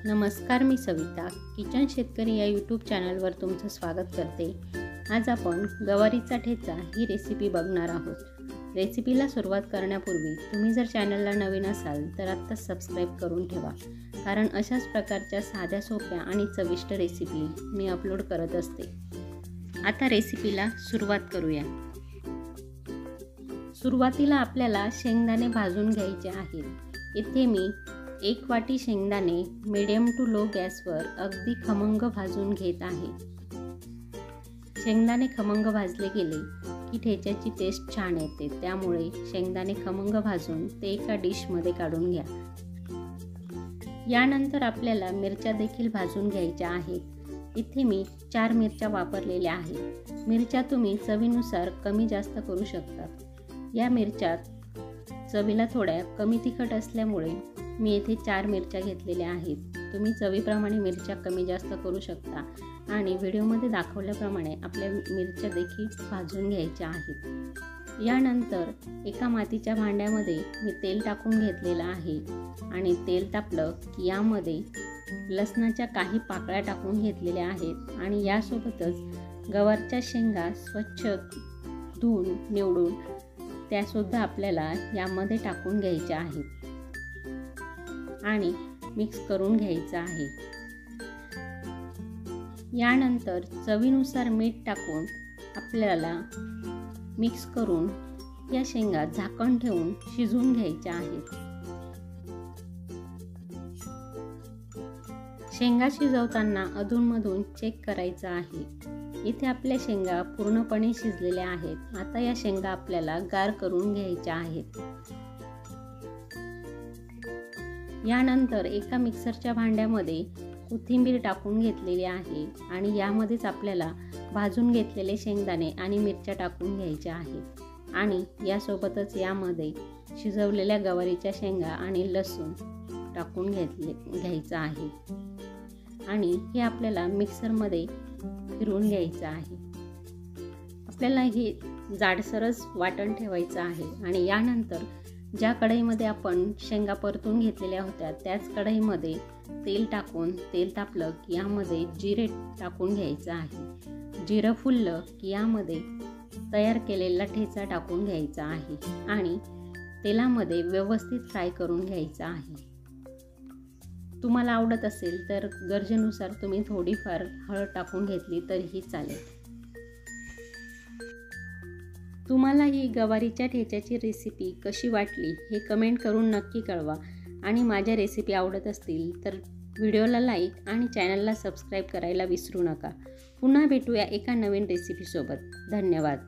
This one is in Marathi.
नमस्कार, मी सविता किचन शेतकरी या यूट्यूब चॅनलवर तुमचं स्वागत करते। आज आपण गवारीचा ठेचा ही रेसिपी बघणार आहोत। रेसिपीला सुरुवात करण्यापूर्वी तुम्ही जर चॅनलला नवीन असाल तर आत्ता सबस्क्राईब करून ठेवा, कारण अशाच प्रकारच्या साध्या सोप्या आणि चविष्ट रेसिपी मी अपलोड करत असते। आता रेसिपीला सुरुवात करूया। सुरुवातीला आपल्याला शेंगदाणे भाजून घ्यायचे आहेत। इथे मी 1 वाटी शेंगदाणे मीडियम टू लो गॅसवर अगदी खमंग भाजून घेत आहे। शेंगदाणे खमंग भाजले गेले की ठेच्याची टेस्ट छान येते, त्यामुळे शेंगदाणे खमंग भाजून ते एका डिशमध्ये काढून घ्या। यानंतर आपल्याला मिरच्या देखील भाजून घ्यायच्या आहेत। इथे मी 4 मिरच्या वापरलेल्या आहेत। मिरच्या तुम्ही चवीनुसार कमी जास्त करू शकता। या मिरच्या चवीला थोड्या कमी तिखट असल्यामुळे मी येथे 4 मिरच्या घेतलेल्या आहेत। तुम्ही चवीप्रमाणे मिरच्या कमी जास्त करू शकता आणि व्हिडिओमध्ये दाखवल्याप्रमाणे आपल्या मिरच्या देखील भाजून घ्यायच्या आहेत। यानंतर एका मातीच्या भांड्यामध्ये मी तेल टाकून घेतलेलं आहे आणि तेल तापलं की यामध्ये लसणाच्या काही पाकळ्या टाकून घेतलेल्या आहेत आणि यासोबतच गवारच्या शेंगा स्वच्छ धुवून निवडून त्यासुद्धा आपल्याला यामध्ये टाकून घ्यायच्या आहेत आणि मिक्स करून घ्यायचं आहे। यानंतर चवीनुसार मीठ टाकून आपल्याला मिक्स करून या शेंगा झाकण ठेवून शिजवून घ्यायच्या आहेत। शेंगा शिजवताना अधूनमधून चेक करायचं आहे। इथे आपल्या शेंगा पूर्णपणे शिजलेल्या आहेत। आता या शेंगा आपल्याला गार करून घ्यायच्या आहेत। यानंतर एका मिक्सरच्या भांड्यामध्ये कोथिंबीर टाकून घेतलेली आहे आणि यामध्येच आपल्याला भाजून घेतलेले शेंगदाणे आणि मिरच्या टाकून घ्यायच्या आहेत आणि यासोबतच यामध्ये शिजवलेल्या गवारीच्या शेंगा आणि लसूण टाकून घ्यायचं आहे आणि हे आपल्याला मिक्सरमध्ये फिरवून घ्यायचं आहे। आपल्याला हे जाडसरच वाटण ठेवायचं आहे आणि यानंतर ज्या कढईमध्ये आपण शेंगा परतून घेतलेल्या होत्या त्याच कढईमध्ये तेल टाकून तेल तापलं की यामध्ये जिरे टाकून घ्यायचं आहे। जिरं फुललं की यामध्ये तयार केलेला ठेचा टाकून घ्यायचा आहे आणि तेलामध्ये व्यवस्थित फ्राय करून घ्यायचा आहे। तुम्हाला आवडत असेल तर गरजेनुसार तुम्ही थोडीफार हळद टाकून घेतली तरीही चालेल। तुम्हाला ही गवारीच्या ठेच्याची रेसिपी कशी वाटली हे कमेंट करून नक्की कळवा आणि माझ्या रेसिपी आवडत असतील तर व्हिडिओला लाईक आणि चॅनलला सबस्क्राईब करायला विसरू नका। पुन्हा भेटूया एका नवीन रेसिपीसोबत। धन्यवाद।